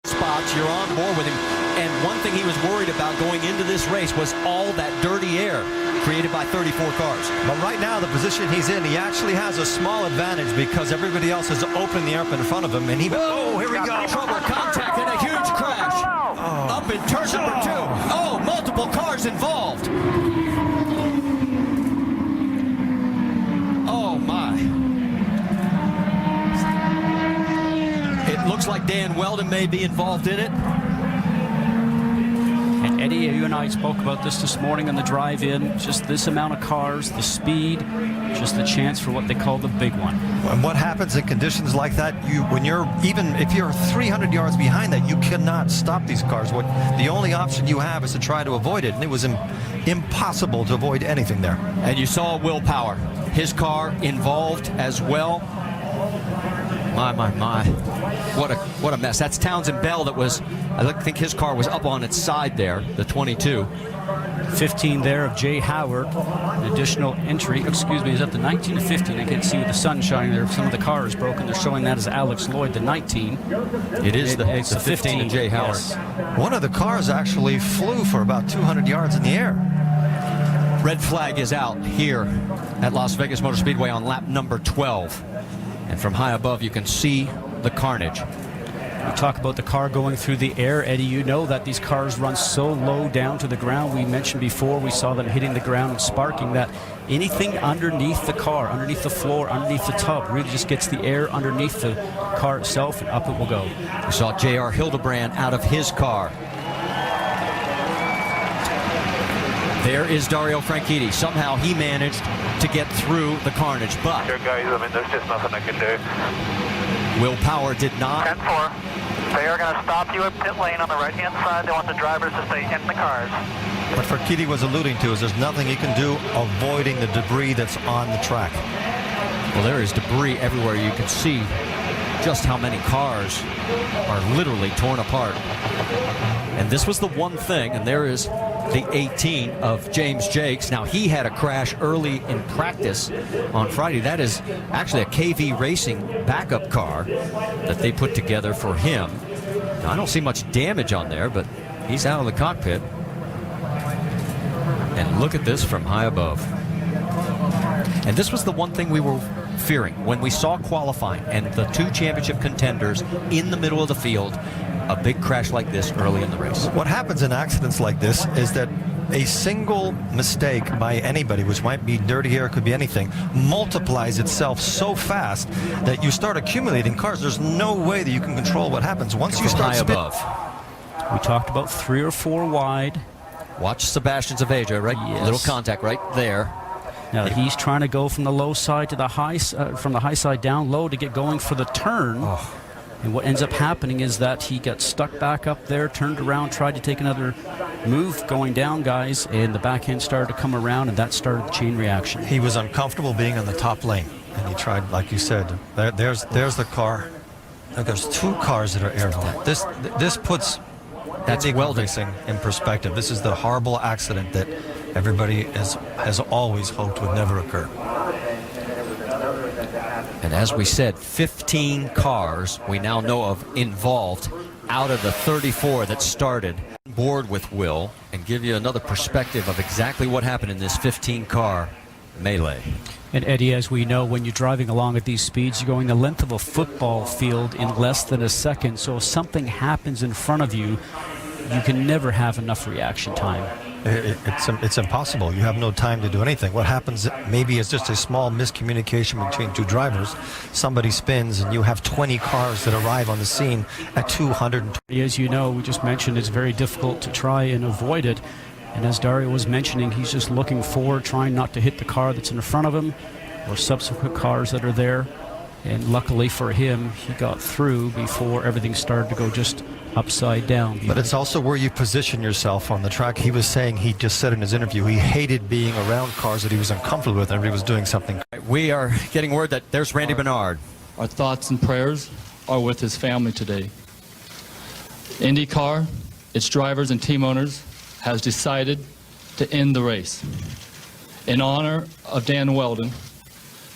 spots, you're on board with him. And one thing he was worried about going into this race was all that dirty air created by 34 cars. But right now, the position he's in, he actually has a small advantage because everybody else has opened the air up in front of him. And he, oh, here we go. Trouble, contact, and a huge crash. Up in turn number 2. Oh, multiple cars involved. Oh, my. It looks like Dan Wheldon may be involved in it. And Eddie, you and I spoke about this morning on the drive-in. Just this amount of cars, the speed, just the chance for what they call the big one. And what happens in conditions like that, when you're, even if you're 300 yards behind that, you cannot stop these cars. The only option you have is to try to avoid it, and it was impossible to avoid anything there. And you saw Will Power, his car involved as well. My. What a mess. That's Townsend Bell that was, I think his car was up on its side there, the 22. 15 there of Jay Howard. An additional entry, excuse me, is up to 19 to 15. I can't see with the sun shining there. Some of the car is broken. They're showing that as Alex Lloyd, the 19. It's the 15 of Jay Howard. Yes. One of the cars actually flew for about 200 yards in the air. Red flag is out here at Las Vegas Motor Speedway on lap number 12. And from high above, you can see the carnage. We talk about the car going through the air. Eddie, you know that these cars run so low down to the ground. We mentioned before, we saw them hitting the ground and sparking, that anything underneath the car, underneath the floor, underneath the tub, really just gets the air underneath the car itself, and up it will go. We saw J.R. Hildebrand out of his car. There is Dario Franchitti. Somehow he managed to get through the carnage, but Here, guys, I mean, there's just nothing I can do. Will Power did not. 10-4. They are going to stop you at pit lane on the right-hand side. They want the drivers to stay in the cars. What Franchitti was alluding to is there's nothing he can do avoiding the debris that's on the track. Well, there is debris everywhere. You can see just how many cars are literally torn apart. And this was the one thing, and there is the 18 of James Jakes. Now, he had a crash early in practice on Friday. That is actually a KV Racing backup car that they put together for him. Now, I don't see much damage on there, but he's out of the cockpit. And look at this from high above. And this was the one thing we were fearing when we saw qualifying and the two championship contenders in the middle of the field. A big crash like this early in the race. What happens in accidents like this is that a single mistake by anybody, which might be dirty air, could be anything, multiplies itself so fast that you start accumulating cars. There's no way that you can control what happens. Once you start high above. We talked about 3 or 4 wide. Watch Sebastian Zaveja, right? Yes. Little contact right there. Now he's trying to go from the low side to the high, from the high side down low to get going for the turn. Oh. And what ends up happening is that he got stuck back up there, turned around, tried to take another move going down, guys, and the back end started to come around, and that started the chain reaction. He was uncomfortable being on the top lane, and he tried, like you said, there's the car. Look, there's 2 cars that are airborne. This puts That's Wheldon racing in perspective. This is the horrible accident that everybody has always hoped would never occur. And as we said, 15 cars we now know of involved out of the 34 that started. Board with Will and give you another perspective of exactly what happened in this 15-car melee. And Eddie, as we know, when you're driving along at these speeds, you're going the length of a football field in less than a second. So if something happens in front of you, you can never have enough reaction time. It's impossible. You have no time to do anything. What happens maybe is just a small miscommunication between 2 drivers. Somebody spins and you have 20 cars that arrive on the scene at 220. As you know, we just mentioned it's very difficult to try and avoid it. And as Dario was mentioning, he's just looking forward, trying not to hit the car that's in front of him or subsequent cars that are there. And luckily for him, he got through before everything started to go just upside down. But it's also where you position yourself on the track. He was saying, he just said in his interview, he hated being around cars that he was uncomfortable with and everybody was doing something. We are getting word that there's Randy Bernard. Our thoughts and prayers are with his family today. IndyCar, its drivers and team owners, has decided to end the race. In honor of Dan Wheldon,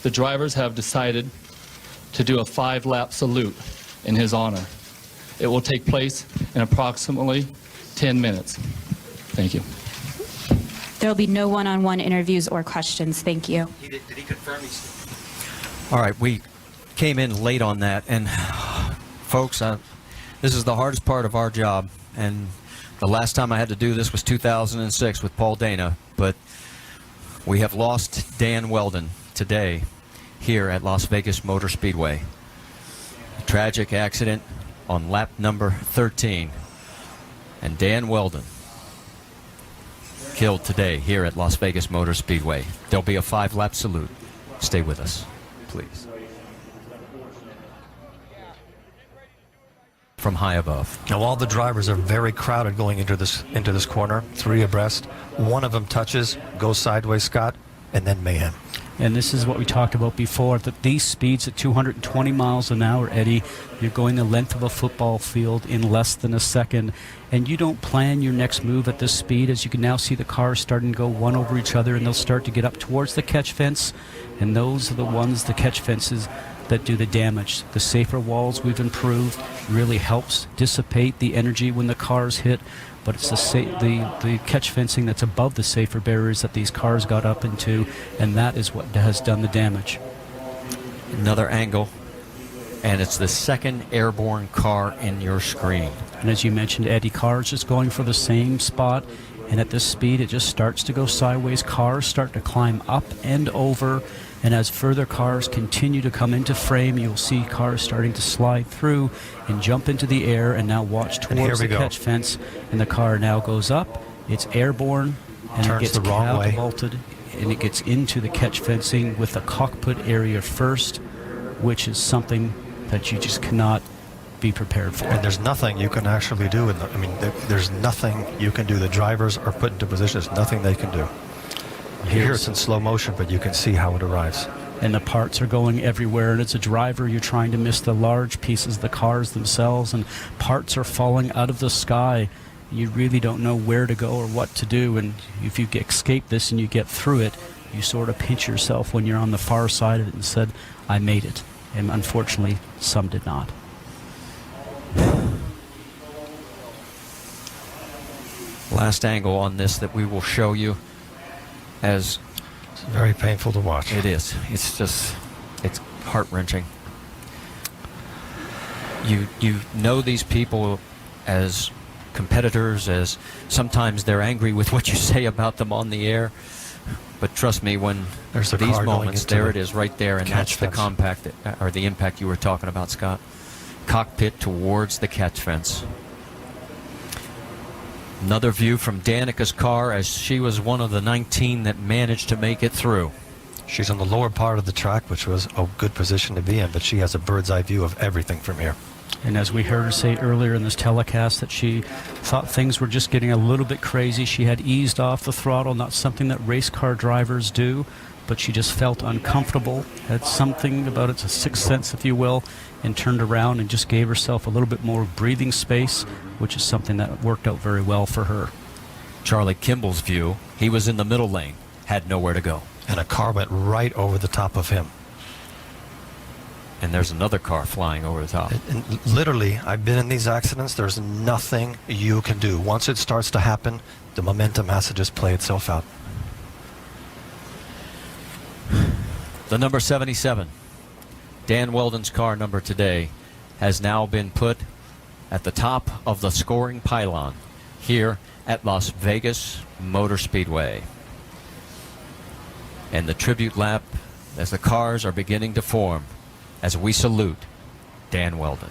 the drivers have decided to do a 5-lap salute in his honor. It will take place in approximately 10 minutes. Thank you. There will be no one-on-one interviews or questions. Thank you. Did he confirm he's... All right, we came in late on that, and folks, this is the hardest part of our job, and the last time I had to do this was 2006 with Paul Dana, but we have lost Dan Wheldon today here at Las Vegas Motor Speedway. A tragic accident on lap number 13, and Dan Wheldon killed today here at Las Vegas Motor Speedway. There'll be a 5-lap salute. Stay with us, please. From high above. Now all the drivers are very crowded going into this corner, 3 abreast. One of them touches, goes sideways, Scott, and then mayhem. And this is what we talked about before, that these speeds at 220 miles an hour, Eddie, you're going the length of a football field in less than a second, and you don't plan your next move at this speed. As you can now see, the cars starting to go one over each other, and they'll start to get up towards the catch fence, and those are the ones, the catch fences, that do the damage. The safer walls we've improved really helps dissipate the energy when the cars hit, but it's the catch fencing that's above the safer barriers that these cars got up into, and that is what has done the damage. Another angle, and it's the second airborne car in your screen. And as you mentioned, Eddie, cars just going for the same spot, and at this speed it just starts to go sideways. Cars start to climb up and over, and as further cars continue to come into frame, you'll see cars starting to slide through and jump into the air, and now watch towards the catch fence, and the car now goes up, it's airborne, and it gets catapulted, and it gets into the catch fencing with the cockpit area first, which is something that you just cannot be prepared for. And there's nothing you can actually do. There's nothing you can do. The drivers are put into position. There's nothing they can do. Here it's in slow motion, but you can see how it arrives. And the parts are going everywhere, and as a driver you're trying to miss the large pieces of the cars themselves, and parts are falling out of the sky. You really don't know where to go or what to do, and if you escape this and you get through it, you sort of pinch yourself when you're on the far side of it and said, I made it. And unfortunately, some did not. Last angle on this that we will show you, as it's very painful to watch. It is. It's heart-wrenching. You know these people as competitors, as sometimes they're angry with what you say about them on the air, but trust me, when there's these moments, there it is right there, and that's the the impact you were talking about, Scott. Cockpit towards the catch fence. Another view from Danica's car, as she was one of the 19 that managed to make it through. She's on the lower part of the track, which was a good position to be in, but she has a bird's eye view of everything from here. And as we heard her say earlier in this telecast, that she thought things were just getting a little bit crazy. She had eased off the throttle, not something that race car drivers do, but she just felt uncomfortable, had something about it, a sixth sense, if you will, and turned around and just gave herself a little bit more breathing space, which is something that worked out very well for her. Charlie Kimball's view, he was in the middle lane, had nowhere to go. And a car went right over the top of him. And there's another car flying over the top. And literally, I've been in these accidents. There's nothing you can do. Once it starts to happen, the momentum has to just play itself out. The number 77, Dan Wheldon's car number today, has now been put at the top of the scoring pylon here at Las Vegas Motor Speedway. And the tribute lap as the cars are beginning to form as we salute Dan Wheldon.